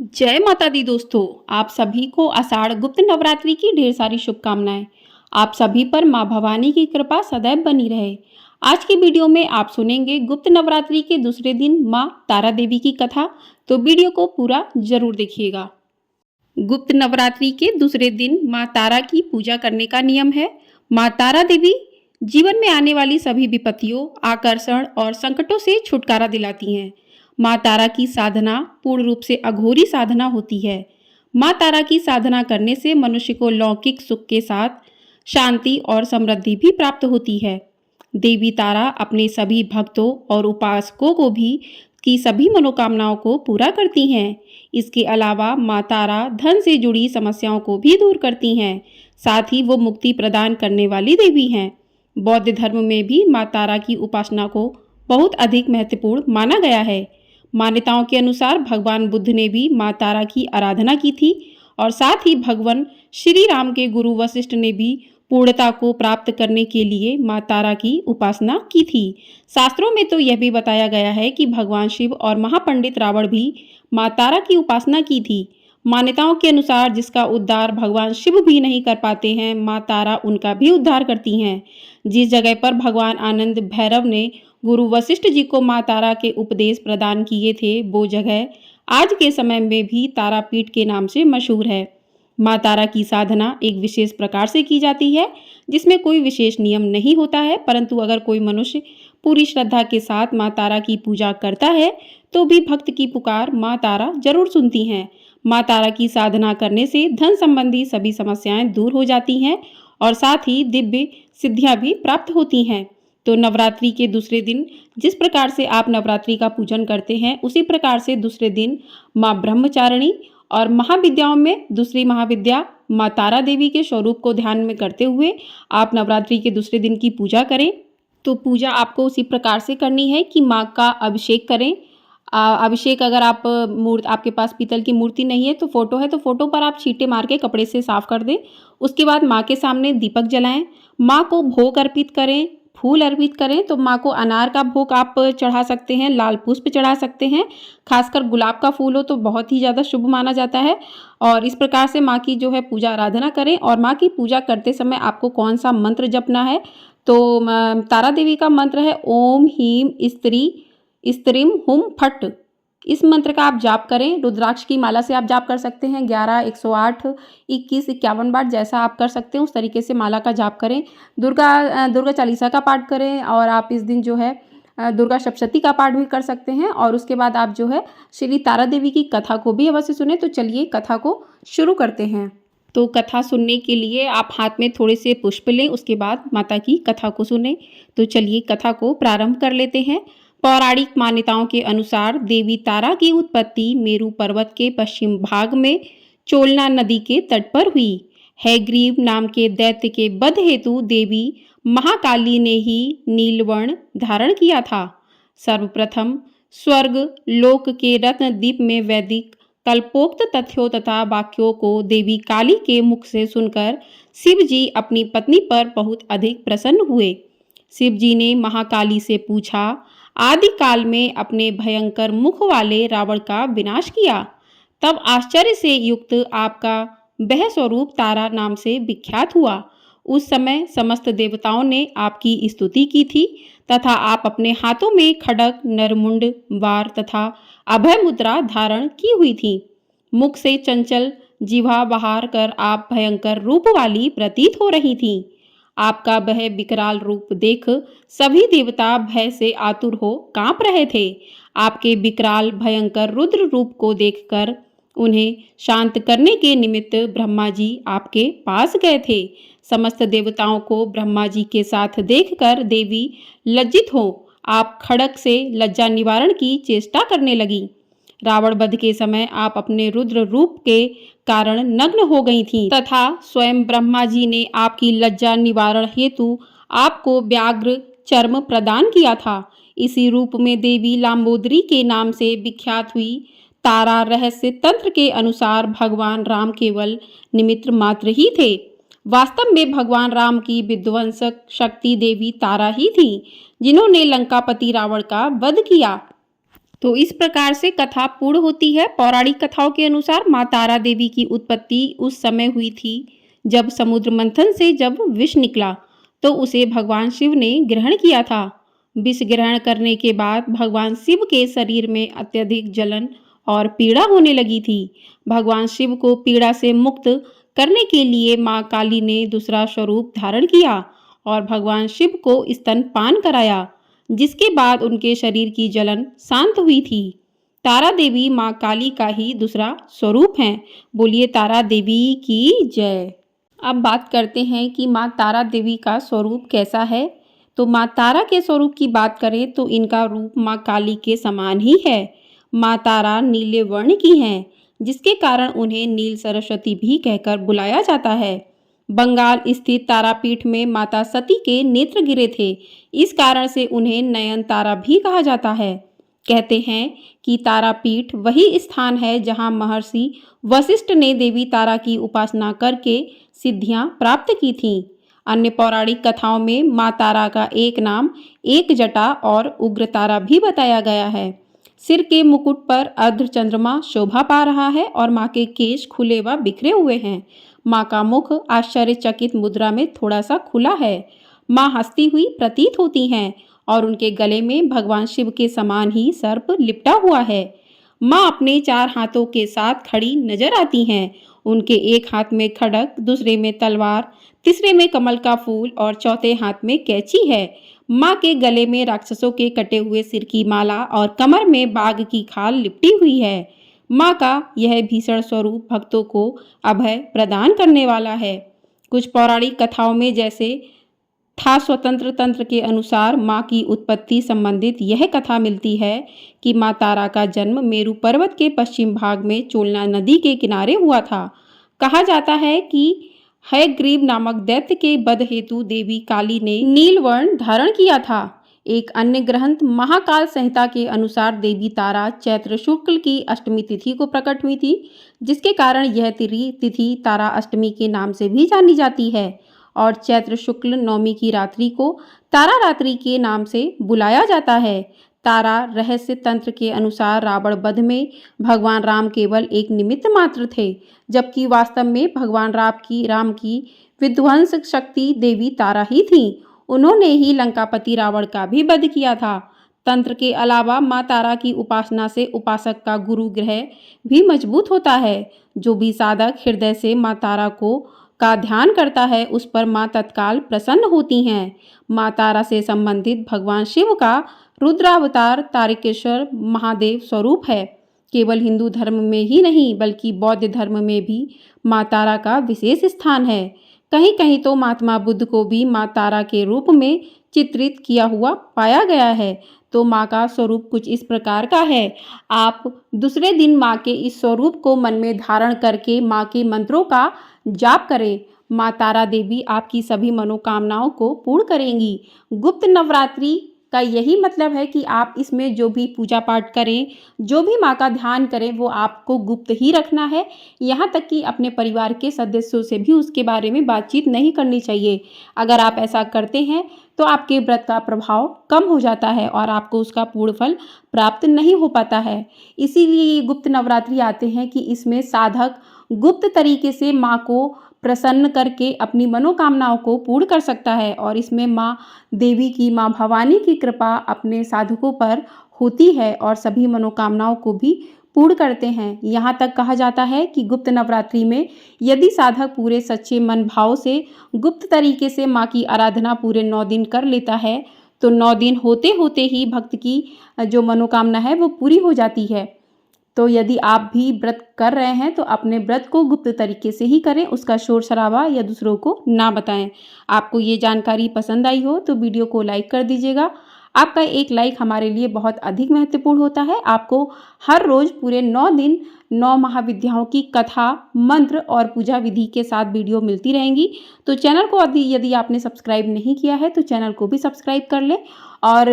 जय माता दी दोस्तों। आप सभी को आषाढ़ गुप्त नवरात्रि की ढेर सारी शुभकामनाएं। आप सभी पर मां भवानी की कृपा सदैव बनी रहे। आज की वीडियो में आप सुनेंगे गुप्त नवरात्रि के दूसरे दिन मां तारा देवी की कथा। तो वीडियो को पूरा जरूर देखिएगा। गुप्त नवरात्रि के दूसरे दिन मां तारा की पूजा करने का नियम है। मां तारा देवी जीवन में आने वाली सभी विपत्तियों, आकर्षण और संकटों से छुटकारा दिलाती हैं। मां तारा की साधना पूर्ण रूप से अघोरी साधना होती है। मां तारा की साधना करने से मनुष्य को लौकिक सुख के साथ शांति और समृद्धि भी प्राप्त होती है। देवी तारा अपने सभी भक्तों और उपासकों को भी की सभी मनोकामनाओं को पूरा करती हैं। इसके अलावा मां तारा धन से जुड़ी समस्याओं को भी दूर करती हैं। साथ ही वो मुक्ति प्रदान करने वाली देवी हैं। बौद्ध धर्म में भी मां तारा की उपासना को बहुत अधिक महत्वपूर्ण माना गया है। मान्यताओं के अनुसार भगवान बुद्ध ने भी मां तारा की आराधना की थी और साथ ही भगवान श्री राम के गुरु वशिष्ठ ने भी पूर्णता को प्राप्त करने के लिए मां तारा की उपासना की थी। शास्त्रों में तो यह भी बताया गया है कि भगवान शिव और महापंडित रावण भी मां तारा की उपासना की थी। मान्यताओं के अनुसार जिसका उद्धार भगवान शिव भी नहीं कर पाते हैं, मां तारा उनका भी उद्धार करती हैं। जिस जगह पर भगवान आनंद भैरव ने गुरु वशिष्ठ जी को मां तारा के उपदेश प्रदान किए थे, वो जगह आज के समय में भी तारापीठ के नाम से मशहूर है। मां तारा की साधना एक विशेष प्रकार से की जाती है, जिसमें कोई विशेष नियम नहीं होता है, परंतु अगर कोई मनुष्य पूरी श्रद्धा के साथ मां तारा की पूजा करता है तो भी भक्त की पुकार मां तारा जरूर सुनती हैं। मां तारा की साधना करने से धन संबंधी सभी समस्याएं दूर हो जाती हैं और साथ ही दिव्य सिद्धियां भी प्राप्त होती हैं। तो नवरात्रि के दूसरे दिन जिस प्रकार से आप नवरात्रि का पूजन करते हैं, उसी प्रकार से दूसरे दिन मां ब्रह्मचारिणी और महाविद्याओं में दूसरी महाविद्या मां तारा देवी के स्वरूप को ध्यान में करते हुए आप नवरात्रि के दूसरे दिन की पूजा करें। तो पूजा आपको उसी प्रकार से करनी है कि मां का अभिषेक करें। अभिषेक अगर आपके पास पीतल की मूर्ति नहीं है तो फोटो है, तो फोटो पर आप छींटे मार के कपड़े से साफ कर दें। उसके बाद मां के सामने दीपक जलाएं, मां को भोग अर्पित करें, फूल अर्पित करें। तो मां को अनार का भोग आप चढ़ा सकते हैं, लाल पुष्प चढ़ा सकते हैं। खासकर गुलाब का फूल हो तो बहुत ही ज़्यादा शुभ माना जाता है। और इस प्रकार से मां की जो है पूजा आराधना करें। और मां की पूजा करते समय आपको कौन सा मंत्र जपना है, तो तारा देवी का मंत्र है ओम हीम स्त्रीम हुम फट। इस मंत्र का आप जाप करें। रुद्राक्ष की माला से आप जाप कर सकते हैं 11, 108, 21, 51 बार, जैसा आप कर सकते हैं उस तरीके से माला का जाप करें। दुर्गा चालीसा का पाठ करें और आप इस दिन जो है दुर्गा सप्तशती का पाठ भी कर सकते हैं। और उसके बाद आप जो है श्री तारा देवी की कथा को भी अवश्य सुने। तो चलिए कथा को शुरू करते हैं। तो कथा सुनने के लिए आप हाथ में थोड़े से पुष्प लें, उसके बाद माता की कथा को सुने। तो चलिए कथा को प्रारंभ कर लेते हैं। पौराणिक मान्यताओं के अनुसार देवी तारा की उत्पत्ति मेरू पर्वत के पश्चिम भाग में चोलना नदी के तट पर हुई। हैग्रीव नाम के दैत्य के वध हेतु देवी महाकाली ने ही नीलवर्ण धारण किया था। सर्वप्रथम स्वर्ग लोक के रत्नदीप में वैदिक कल्पोक्त तथ्यों तथा वाक्यों को देवी काली के मुख से सुनकर शिव जी अपनी पत्नी पर बहुत अधिक प्रसन्न हुए। शिव जी ने महाकाली से पूछा, आदि काल में अपने भयंकर मुख वाले रावण का विनाश किया, तब आश्चर्य से युक्त आपका वह स्वरूप तारा नाम से विख्यात हुआ। उस समय समस्त देवताओं ने आपकी स्तुति की थी तथा आप अपने हाथों में खड्ग, नरमुंड, वार तथा अभय मुद्रा धारण की हुई थी। मुख से चंचल जिह्वा बहार कर आप भयंकर रूप वाली प्रतीत हो रही थीं। आपका वह विकराल रूप देख सभी देवता भय से आतुर हो कांप रहे थे। आपके विकराल भयंकर रुद्र रूप को देखकर उन्हें शांत करने के निमित्त ब्रह्मा जी आपके पास गए थे। समस्त देवताओं को ब्रह्मा जी के साथ देखकर देवी लज्जित हो आप खड्ग से लज्जा निवारण की चेष्टा करने लगी। रावण वध के समय आप अपने रुद्र रूप के कारण नग्न हो गई थीं तथा स्वयं ब्रह्मा जी ने आपकी लज्जा निवारण हेतु आपको व्याघ्र चर्म प्रदान किया था। इसी रूप में देवी लांबोदरी के नाम से विख्यात हुई। तारा रहस्य तंत्र के अनुसार भगवान राम केवल निमित्त मात्र ही थे। वास्तव में भगवान राम की विध्वंसक शक्ति देवी तारा ही थी, जिन्होंने लंकापति रावण का वध किया। तो इस प्रकार से कथा पूर्ण होती है। पौराणिक कथाओं के अनुसार माँ तारा देवी की उत्पत्ति उस समय हुई थी जब समुद्र मंथन से जब विष निकला तो उसे भगवान शिव ने ग्रहण किया था। विष ग्रहण करने के बाद भगवान शिव के शरीर में अत्यधिक जलन और पीड़ा होने लगी थी। भगवान शिव को पीड़ा से मुक्त करने के लिए माँ काली ने दूसरा स्वरूप धारण किया और भगवान शिव को स्तनपान कराया, जिसके बाद उनके शरीर की जलन शांत हुई थी। तारा देवी माँ काली का ही दूसरा स्वरूप हैं। बोलिए तारा देवी की जय। अब बात करते हैं कि माँ तारा देवी का स्वरूप कैसा है। तो माँ तारा के स्वरूप की बात करें तो इनका रूप माँ काली के समान ही है। माँ तारा नीले वर्ण की हैं, जिसके कारण उन्हें नील सरस्वती भी कहकर बुलाया जाता है। बंगाल स्थित तारापीठ में माता सती के नेत्र गिरे थे, इस कारण से उन्हें नयन तारा भी कहा जाता है। कहते हैं कि तारापीठ वही स्थान है जहां महर्षि वशिष्ठ ने देवी तारा की उपासना करके सिद्धियां प्राप्त की थीं। अन्य पौराणिक कथाओं में माँ तारा का एक नाम एक जटा और उग्र तारा भी बताया गया है। सिर के मुकुट पर अर्ध चंद्रमा शोभा पा रहा है और माँ के केश खुले व बिखरे हुए हैं। माँ का मुख आश्चर्यचकित मुद्रा में थोड़ा सा खुला है। माँ हंसती हुई प्रतीत होती हैं और उनके गले में भगवान शिव के समान ही सर्प लिपटा हुआ है। माँ अपने 4 हाथों के साथ खड़ी नजर आती हैं। उनके एक हाथ में खड्ग, दूसरे में तलवार, तीसरे में कमल का फूल और चौथे हाथ में कैंची है। माँ के गले में राक्षसों के कटे हुए सिर की माला और कमर में बाघ की खाल लिपटी हुई है। माँ का यह भीषण स्वरूप भक्तों को अभय प्रदान करने वाला है। कुछ पौराणिक कथाओं में जैसे था स्वतंत्र तंत्र के अनुसार माँ की उत्पत्ति संबंधित यह कथा मिलती है कि माँ तारा का जन्म मेरु पर्वत के पश्चिम भाग में चोलना नदी के किनारे हुआ था। कहा जाता है कि हयग्रीव नामक दैत्य के वध हेतु देवी काली ने नीलवर्ण धारण किया था। एक अन्य ग्रंथ महाकाल संहिता के अनुसार देवी तारा चैत्र शुक्ल की अष्टमी तिथि को प्रकट हुई थी, जिसके कारण यह तिथि तारा अष्टमी के नाम से भी जानी जाती है और चैत्र शुक्ल नवमी की रात्रि को तारा रात्रि के नाम से बुलाया जाता है। तारा रहस्य तंत्र के अनुसार रावण वध में भगवान राम केवल एक निमित्त मात्र थे, जबकि वास्तव में भगवान राम की विध्वंस शक्ति देवी तारा ही थी। उन्होंने ही लंकापति रावण का भी वध किया था। तंत्र के अलावा माँ तारा की उपासना से उपासक का गुरु ग्रह भी मजबूत होता है। जो भी साधक हृदय से माँ तारा का ध्यान करता है उस पर माँ तत्काल प्रसन्न होती हैं। माँ तारा से संबंधित भगवान शिव का रुद्रावतार तारकेश्वर महादेव स्वरूप है। केवल हिंदू धर्म में ही नहीं बल्कि बौद्ध धर्म में भी माँ तारा का विशेष स्थान है। कहीं कहीं तो महात्मा बुद्ध को भी माँ तारा के रूप में चित्रित किया हुआ पाया गया है। तो माँ का स्वरूप कुछ इस प्रकार का है। आप दूसरे दिन माँ के इस स्वरूप को मन में धारण करके माँ के मंत्रों का जाप करें। माँ तारा देवी आपकी सभी मनोकामनाओं को पूर्ण करेंगी। गुप्त नवरात्रि का यही मतलब है कि आप इसमें जो भी पूजा पाठ करें, जो भी माँ का ध्यान करें, वो आपको गुप्त ही रखना है। यहाँ तक कि अपने परिवार के सदस्यों से भी उसके बारे में बातचीत नहीं करनी चाहिए। अगर आप ऐसा करते हैं तो आपके व्रत का प्रभाव कम हो जाता है और आपको उसका पूर्ण फल प्राप्त नहीं हो पाता है। इसीलिए ये गुप्त नवरात्रि आते हैं कि इसमें साधक गुप्त तरीके से माँ को प्रसन्न करके अपनी मनोकामनाओं को पूर्ण कर सकता है और इसमें माँ देवी की, माँ भवानी की कृपा अपने साधकों पर होती है और सभी मनोकामनाओं को भी पूर्ण करते हैं। यहाँ तक कहा जाता है कि गुप्त नवरात्रि में यदि साधक पूरे सच्चे मन भाव से गुप्त तरीके से माँ की आराधना पूरे 9 दिन कर लेता है तो 9 दिन होते होते ही भक्त की जो मनोकामना है वो पूरी हो जाती है। तो यदि आप भी व्रत कर रहे हैं तो अपने व्रत को गुप्त तरीके से ही करें, उसका शोर शराबा या दूसरों को ना बताएं। आपको ये जानकारी पसंद आई हो तो वीडियो को लाइक कर दीजिएगा। आपका एक लाइक हमारे लिए बहुत अधिक महत्वपूर्ण होता है। आपको हर रोज़ पूरे 9 दिन 9 महाविद्याओं की कथा, मंत्र और पूजा विधि के साथ वीडियो मिलती रहेंगी। तो चैनल को यदि आपने सब्सक्राइब नहीं किया है तो चैनल को भी सब्सक्राइब कर लें। और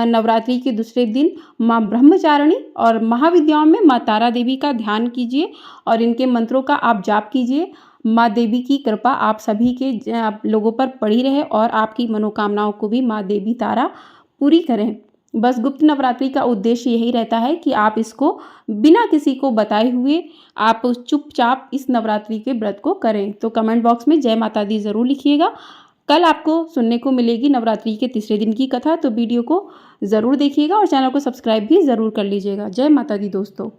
नवरात्रि के दूसरे दिन माँ ब्रह्मचारिणी और महाविद्याओं में माँ तारा देवी का ध्यान कीजिए और इनके मंत्रों का आप जाप कीजिए। माँ देवी की कृपा आप सभी के लोगों पर पड़ी रहे और आपकी मनोकामनाओं को भी माँ देवी तारा पूरी करें। बस गुप्त नवरात्रि का उद्देश्य यही रहता है कि आप इसको बिना किसी को बताए हुए आप चुपचाप इस नवरात्रि के व्रत को करें। तो कमेंट बॉक्स में जय माता दी ज़रूर लिखिएगा। कल आपको सुनने को मिलेगी नवरात्रि के तीसरे दिन की कथा, तो वीडियो को ज़रूर देखिएगा और चैनल को सब्सक्राइब भी ज़रूर कर लीजिएगा। जय माता दी दोस्तों।